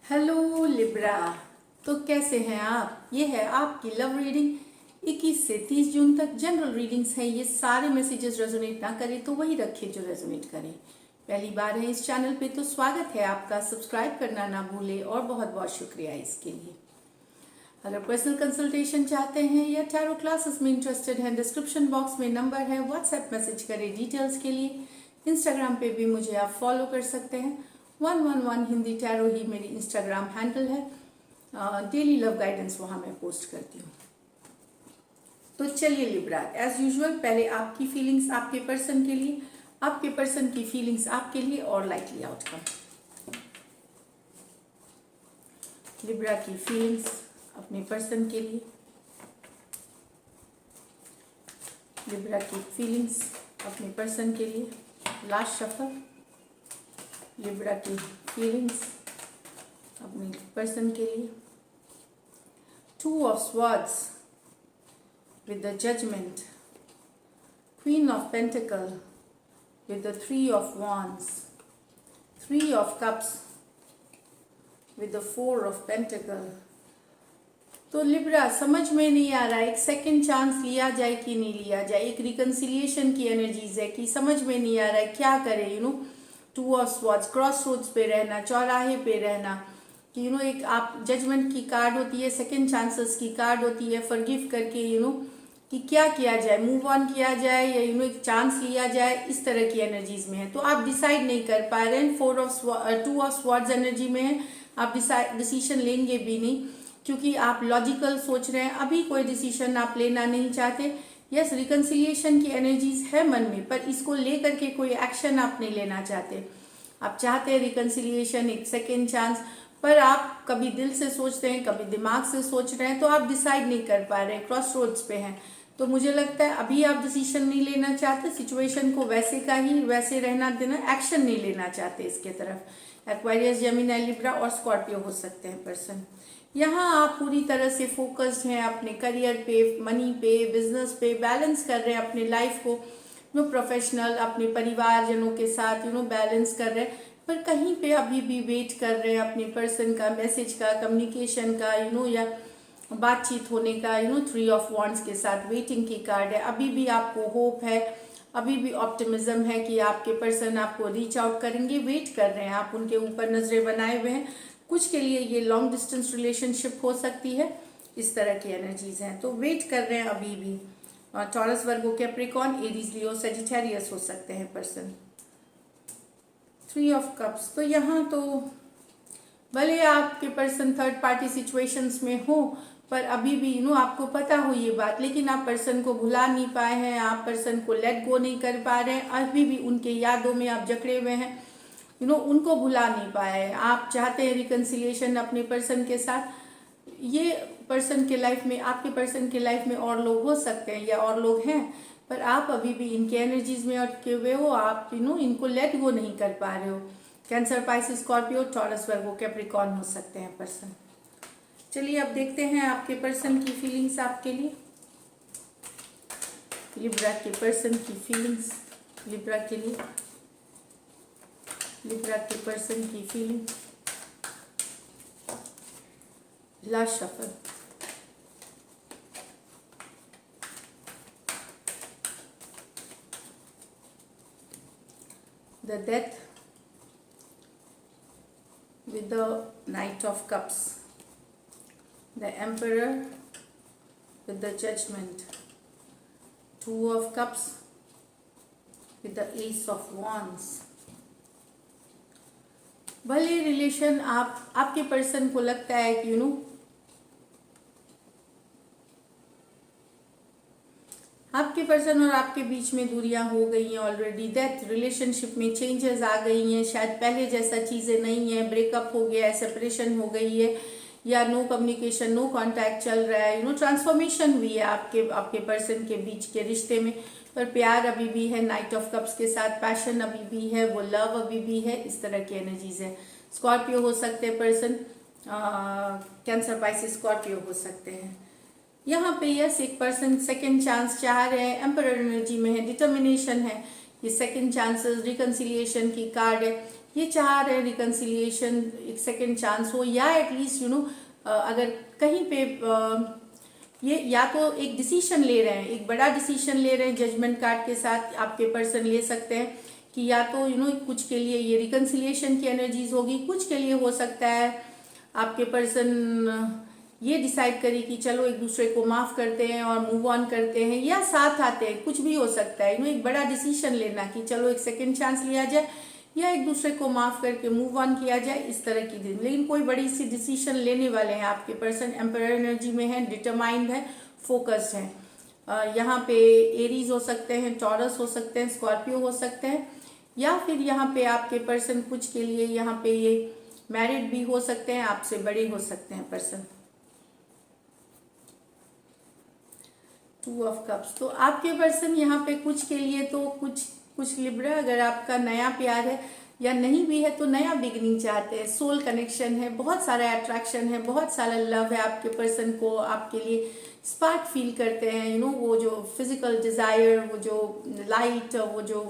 Hello Libra. तो कैसे हैं आप? ये है आपकी लव रीडिंग 21 से 30 जून तक। जनरल रीडिंग्स हैं, ये सारे मैसेजेस रेजोनेट ना करें तो वही रखें जो रेजोनेट करें। पहली बार है इस चैनल पे तो स्वागत है आपका, सब्सक्राइब करना ना भूले और बहुत बहुत शुक्रिया इसके लिए। अगर पर्सनल कंसल्टेशन चाहते हैं या टैरो क्लासेस में इंटरेस्टेड हैं, डिस्क्रिप्शन बॉक्स में नंबर है, व्हाट्सएप मैसेज करें डिटेल्स के लिए। इंस्टाग्राम पे भी मुझे आप फॉलो कर सकते हैं। 111 हिंदी टैरो ही मेरी इंस्टाग्राम हैंडल है। डेली लव गाइडेंस वहाँ मैं पोस्ट करती हूँ। तो चलिए लिब्रा, एज यूजुअल पहले आपकी फीलिंग्स आपके पर्सन के लिए, आपके पर्सन की फीलिंग्स आपके लिए और लाइकली आउटकम। लिब्रा की फीलिंग्स अपने पर्सन के लिए, लिब्रा की फीलिंग्स अपने पर्सन के लिए। Last shuffle. लिब्रा की फीलिंग्स अपने पर्सन के लिए। 2 of Swords with the Judgment, Queen of Pentacle with the 3 of Wands, 3 of Cups with the 4 of Pentacle। तो लिब्रा समझ में नहीं आ रहा है, एक सेकंड चांस लिया जाए कि नहीं लिया जाए। एक रिकंसिलिएशन की एनर्जीज है कि समझ में नहीं आ रहा है क्या करें। 2 of Swords, क्रॉस रोड्स पे रहना, चौराहे पे रहना कि एक आप जजमेंट की कार्ड होती है, सेकंड चांसेस की कार्ड होती है, फॉरगिव करके कि क्या किया जाए, मूव ऑन किया जाए या एक चांस लिया जाए, इस तरह की एनर्जीज में है। तो आप डिसाइड नहीं कर पा रहे हैं। 2 of Swords एनर्जी में है, आप डिसीजन लेंगे भी नहीं क्योंकि आप लॉजिकल सोच रहे हैं, अभी कोई डिसीजन आप लेना नहीं चाहते। यस, रिकंसिलिएशन की एनर्जीज है मन में, पर इसको लेकर के कोई एक्शन आप नहीं लेना चाहते। आप चाहते हैं रिकंसिलिएशन, एक सेकेंड चांस, पर आप कभी दिल से सोचते हैं, कभी दिमाग से सोच रहे हैं, तो आप डिसाइड नहीं कर पा रहे हैं, क्रॉस रोड्स पे हैं। तो मुझे लगता है अभी आप डिसीजन नहीं लेना चाहते, सिचुएशन को वैसे का ही वैसे रहना देना, एक्शन नहीं लेना चाहते इसके तरफ। एक्वेरियस, जेमिनी, लिब्रा और स्कॉर्पियो हो सकते हैं पर्सन। यहाँ आप पूरी तरह से फोकस्ड हैं अपने करियर पे, मनी पे, बिजनेस पे, बैलेंस कर रहे हैं अपने लाइफ को, प्रोफेशनल, अपने परिवारजनों के साथ बैलेंस कर रहे हैं। पर कहीं पे अभी भी वेट कर रहे हैं अपने पर्सन का, मैसेज का, कम्युनिकेशन का, या बातचीत होने का। 3 of Wands के साथ वेटिंग की कार्ड है। अभी भी आपको होप है, अभी भी ऑप्टिमिज्म है कि आपके पर्सन आपको रीच आउट करेंगे। वेट कर रहे हैं, आप उनके ऊपर नजरें बनाए हुए हैं। कुछ के लिए ये लॉन्ग डिस्टेंस रिलेशनशिप हो सकती है, इस तरह की एनर्जीज हैं। तो वेट कर रहे हैं अभी भी। टॉरस, वर्गो, कैप्रिकॉर्न, एरीज, लियो, सजिटेरियस हो सकते हैं पर्सन। 3 of Cups। तो यहाँ तो भले आपके पर्सन थर्ड पार्टी सिचुएशंस में हो, पर अभी भी आपको पता हो ये बात, लेकिन आप पर्सन को भुला नहीं पाए हैं, आप पर्सन को लेट गो नहीं कर पा रहे हैं। अभी भी उनके यादों में आप जकड़े हुए हैं, उनको भुला नहीं पाए। आप चाहते हैं रिकंसिलिएशन अपने पर्सन के साथ। ये पर्सन के लाइफ में, आपके पर्सन के लाइफ में और लोग हो सकते हैं या और लोग हैं, पर आप अभी भी इनके एनर्जीज में अटके हुए हो। आप इनको लेट गो नहीं कर पा रहे हो। कैंसर, पाइसिस, स्कॉर्पियो, टॉरस, वर्गो, कैप्रिकॉर्न हो सकते हैं पर्सन। चलिए अब देखते हैं आपके पर्सन की फीलिंग्स आपके लिए। लिब्रा के पर्सन की फीलिंग्स लिब्रा के लिए, लिब्रा के पर्सन की feeling. Last shuffle. The Death with the Knight of Cups, the Emperor with the Judgment, 2 of Cups with the Ace of Wands। भले रिलेशन आपके पर्सन को लगता है कि आपके पर्सन और आपके बीच में दूरियां हो गई हैं ऑलरेडी। डेथ, रिलेशनशिप में चेंजेस आ गई हैं, शायद पहले जैसा चीज़ें नहीं है, ब्रेकअप हो गया है, सेपरेशन हो गई है, या नो कम्युनिकेशन, नो कांटेक्ट चल रहा है। ट्रांसफॉर्मेशन हुई है आपके पर्सन के बीच के रिश्ते में, पर प्यार अभी भी है नाइट ऑफ कप्स के साथ, पैशन अभी भी है, वो लव अभी भी है, इस तरह की एनर्जीज है। स्कॉर्पियो हो सकते हैं पर्सन, कैंसर, पाइसिस, स्कॉर्पियो हो सकते हैं। यहाँ पे यस, एक पर्सन सेकंड चांस चाह रहे हैं, एम्परर एनर्जी में है, डिटर्मिनेशन है, ये सेकंड चांसेस, रिकंसिलिएशन की कार्ड है। ये चाह रहे हैं रिकन्सिलिएशन, एक सेकेंड चांस हो, या एटलीस्ट अगर कहीं पे ये या तो एक डिसीजन ले रहे हैं, एक बड़ा डिसीजन ले रहे हैं, जजमेंट कार्ड के साथ आपके पर्सन ले सकते हैं कि या तो कुछ के लिए ये रिकन्सिलिएशन की एनर्जीज होगी, कुछ के लिए हो सकता है आपके पर्सन ये डिसाइड करे कि चलो एक दूसरे को माफ़ करते हैं और मूव ऑन करते हैं, या साथ आते हैं, कुछ भी हो सकता है। एक बड़ा डिसीजन लेना कि चलो एक सेकेंड चांस लिया जाए या एक दूसरे को माफ़ करके मूव ऑन किया जाए, इस तरह की दिन। लेकिन कोई बड़ी सी डिसीजन लेने वाले हैं आपके पर्सन, एम्परर एनर्जी में है, डिटरमाइंड है, फोकस्ड है। यहाँ पे एरीज हो सकते हैं, टॉरस हो सकते हैं, स्कॉर्पियो हो सकते हैं, या फिर यहाँ पे आपके पर्सन कुछ के लिए यहाँ पे ये मैरिड भी हो सकते हैं, आपसे बड़े हो सकते हैं पर्सन। 2 ऑफ कप्स, तो आपके पर्सन यहाँ पे कुछ के लिए तो कुछ लिब्रा, अगर आपका नया प्यार है या नहीं भी है तो नया बिगनिंग चाहते हैं, सोल कनेक्शन है, बहुत सारा अट्रैक्शन है, बहुत सारा लव है आपके पर्सन को, आपके लिए स्पार्क फील करते हैं। वो जो फिजिकल डिजायर, वो जो लाइट, वो जो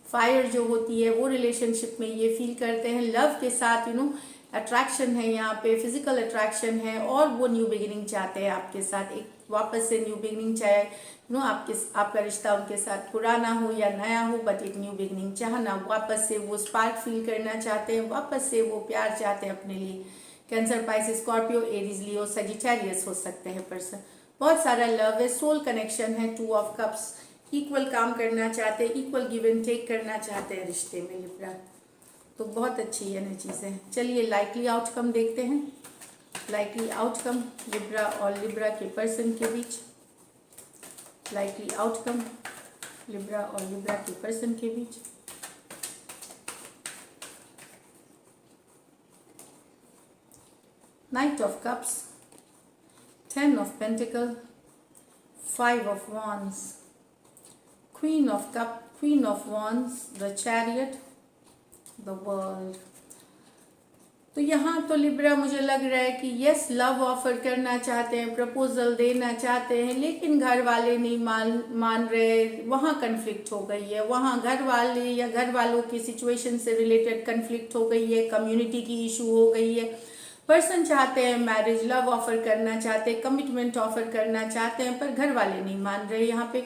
फायर जो होती है, वो रिलेशनशिप में ये फील करते हैं। लव के साथ अट्रैक्शन है, यहाँ पे फिजिकल अट्रैक्शन है, और वो न्यू बिगिनिंग चाहते हैं आपके साथ, एक वापस से न्यू बिगिनिंग, चाहे आपका रिश्ता उनके साथ पुराना हो या नया हो, बट एक न्यू बिगिनिंग चाहना, वापस से वो स्पार्क फील करना चाहते हैं, वापस से वो प्यार चाहते हैं अपने लिए। कैंसर, पाइसेस, स्कॉर्पियो, एरीज, लियो, सजिटेरियस हो सकते हैं पर्सन। बहुत सारा लव है, सोल कनेक्शन है। 2 ऑफ कप्स, इक्वल काम करना चाहते हैं, इक्वल गिव एंड टेक करना चाहते हैं रिश्ते में लिब्रा, तो बहुत अच्छी एनर्जीज है। चलिए लाइकली आउटकम देखते हैं। लाइकली आउटकम लिब्रा और लिब्रा के पर्सन के बीच, लाइकली आउटकम लिब्रा और लिब्रा के पर्सन के बीच। Knight of cups, 10 of pentacle, 5 of wands, queen of cup, queen of wands, the chariot, the world. तो यहाँ तो लिब्रा मुझे लग रहा है कि यस, लव ऑफर करना चाहते हैं, प्रपोजल देना चाहते हैं, लेकिन घर वाले नहीं मान रहे, वहाँ कन्फ्लिक्ट हो गई है, वहाँ घर वाले या घर वालों की सिचुएशन से रिलेटेड कन्फ्लिक्ट हो गई है, कम्युनिटी की इशू हो गई है। पर्सन चाहते हैं मैरिज, लव ऑफर करना चाहते हैं, कमिटमेंट ऑफर करना चाहते हैं, पर घर वाले नहीं मान रहे। यहाँ पे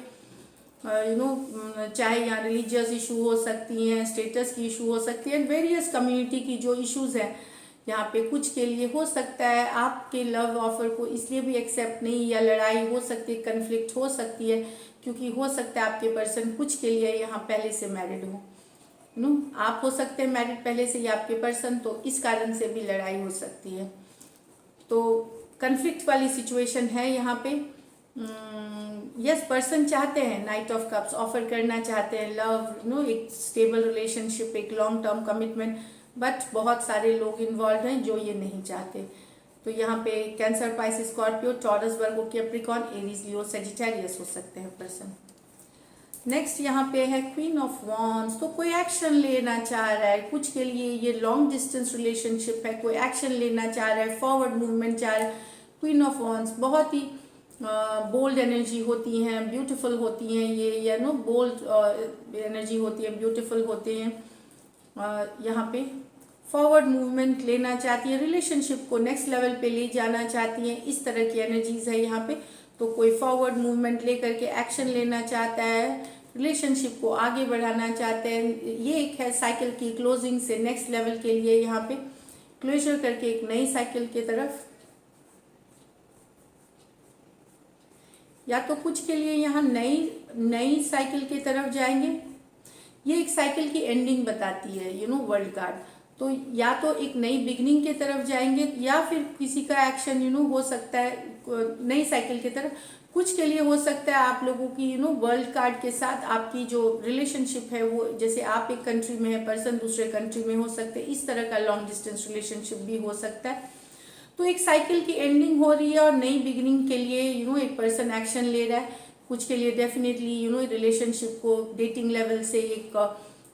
चाहे यहाँ रिलीजियस इशू हो सकती हैं, स्टेटस की इशू हो सकती है, वेरियस कम्युनिटी की जो इश्यूज हैं, यहाँ पे कुछ के लिए हो सकता है आपके लव ऑफर को इसलिए भी एक्सेप्ट नहीं, या लड़ाई हो सकती है, कन्फ्लिक्ट हो सकती है, क्योंकि हो सकता है आपके पर्सन कुछ के लिए यहाँ पहले से मैरिड हो, आप हो सकते हैं मैरिड पहले से या आपके पर्सन, तो इस कारण से भी लड़ाई हो सकती है। तो कन्फ्लिक्ट वाली सिचुएशन है यहाँ पे। यस, पर्सन चाहते हैं, नाइट ऑफ कप्स ऑफर करना चाहते हैं लव, एक स्टेबल रिलेशनशिप, एक लॉन्ग टर्म कमिटमेंट, बट बहुत सारे लोग इन्वॉल्व हैं जो ये नहीं चाहते। तो यहाँ पे कैंसर, पाइसेस, स्कॉर्पियो, टॉरस, वर्गो, कैप्रिकॉर्न, एरीज, लियो, सजिटेरियस हो सकते हैं पर्सन। नेक्स्ट यहाँ पे है क्वीन ऑफ वॉन्ड्स, तो कोई एक्शन लेना चाह रहा है, कुछ के लिए ये लॉन्ग डिस्टेंस रिलेशनशिप है, कोई एक्शन लेना चाह रहा है, फॉरवर्ड मूवमेंट चाह रहा है। क्वीन ऑफ वॉन्ड्स बहुत ही बोल्ड एनर्जी होती हैं, ब्यूटीफुल होती हैं ये, बोल्ड एनर्जी होती है, ब्यूटीफुल होते हैं। यहाँ पे फॉरवर्ड मूवमेंट लेना चाहती है, रिलेशनशिप को नेक्स्ट लेवल पे ले जाना चाहती हैं, इस तरह की एनर्जीज है यहाँ पे। तो कोई फॉरवर्ड मूवमेंट लेकर के एक्शन लेना चाहता है, रिलेशनशिप को आगे बढ़ाना चाहते हैं। ये एक है साइकिल की क्लोजिंग से नेक्स्ट लेवल के लिए, यहाँ पे क्लोजर करके एक नई साइकिल की तरफ, या तो कुछ के लिए यहाँ नई साइकिल की तरफ जाएंगे। ये एक साइकिल की एंडिंग बताती है, वर्ल्ड कार्ड। तो या तो एक नई बिगनिंग की तरफ जाएंगे, या फिर किसी का एक्शन हो सकता है नई साइकिल की तरफ। कुछ के लिए हो सकता है आप लोगों की वर्ल्ड कार्ड के साथ आपकी जो रिलेशनशिप है, वो जैसे आप एक कंट्री में है, पर्सन दूसरे कंट्री में हो सकते हैं, इस तरह का लॉन्ग डिस्टेंस रिलेशनशिप भी हो सकता है। तो एक साइकिल की एंडिंग हो रही है और नई बिगिनिंग के लिए एक पर्सन एक्शन ले रहा है। कुछ के लिए डेफिनेटली रिलेशनशिप को डेटिंग लेवल से एक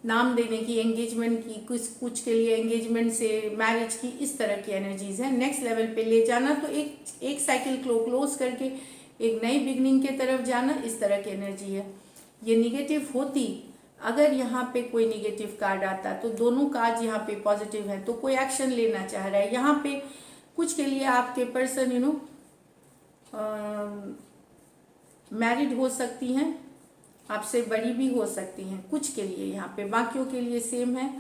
नाम देने की, एंगेजमेंट की, कुछ के लिए एंगेजमेंट से मैरिज की, इस तरह की एनर्जीज है। नेक्स्ट लेवल पे ले जाना, तो एक साइकिल को क्लोज करके एक नई बिगनिंग के तरफ जाना, इस तरह की एनर्जी है। ये निगेटिव होती अगर यहाँ पे कोई निगेटिव कार्ड आता तो दोनों कार्ड यहाँ पे पॉजिटिव है, तो कोई एक्शन लेना चाह रहा है यहाँ पे। कुछ के लिए आपके पर्सन मैरिड हो सकती हैं, आपसे बड़ी भी हो सकती हैं कुछ के लिए यहाँ पे। बाकियों के लिए सेम है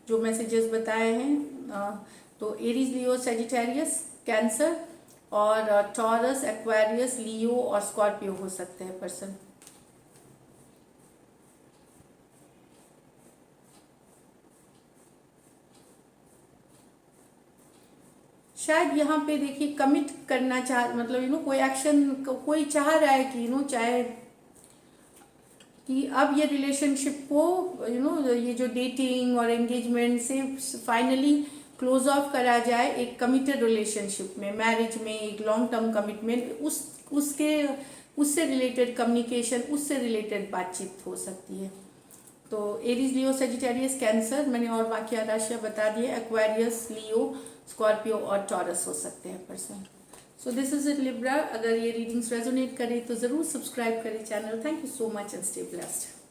जो मैसेजेस बताए हैं। तो एरीज, लियो, सेजिटेरियस, कैंसर और टॉरस, एक्वेरियस, लियो और स्कॉर्पियो हो सकते हैं पर्सन। शायद यहाँ पे देखिए कमिट करना चाह, मतलब कोई एक्शन कोई चाह रहा है कि चाहे कि अब ये रिलेशनशिप को ये जो डेटिंग और एंगेजमेंट से फाइनली क्लोज ऑफ करा जाए एक कमिटेड रिलेशनशिप में, मैरिज में, एक लॉन्ग टर्म कमिटमेंट, उससे रिलेटेड कम्युनिकेशन, उससे रिलेटेड बातचीत हो सकती है। तो एरीज, लियो, सेजिटेरियस, कैंसर मैंने और बाकी राशियाँ बता दी है, एक्वेरियस, लियो, स्कॉर्पियो और टॉरस हो सकते हैं person. So this is it Libra. अगर ये रीडिंग्स रेजोनेट करे तो ज़रूर सब्सक्राइब करें channel. Thank you so much and stay blessed.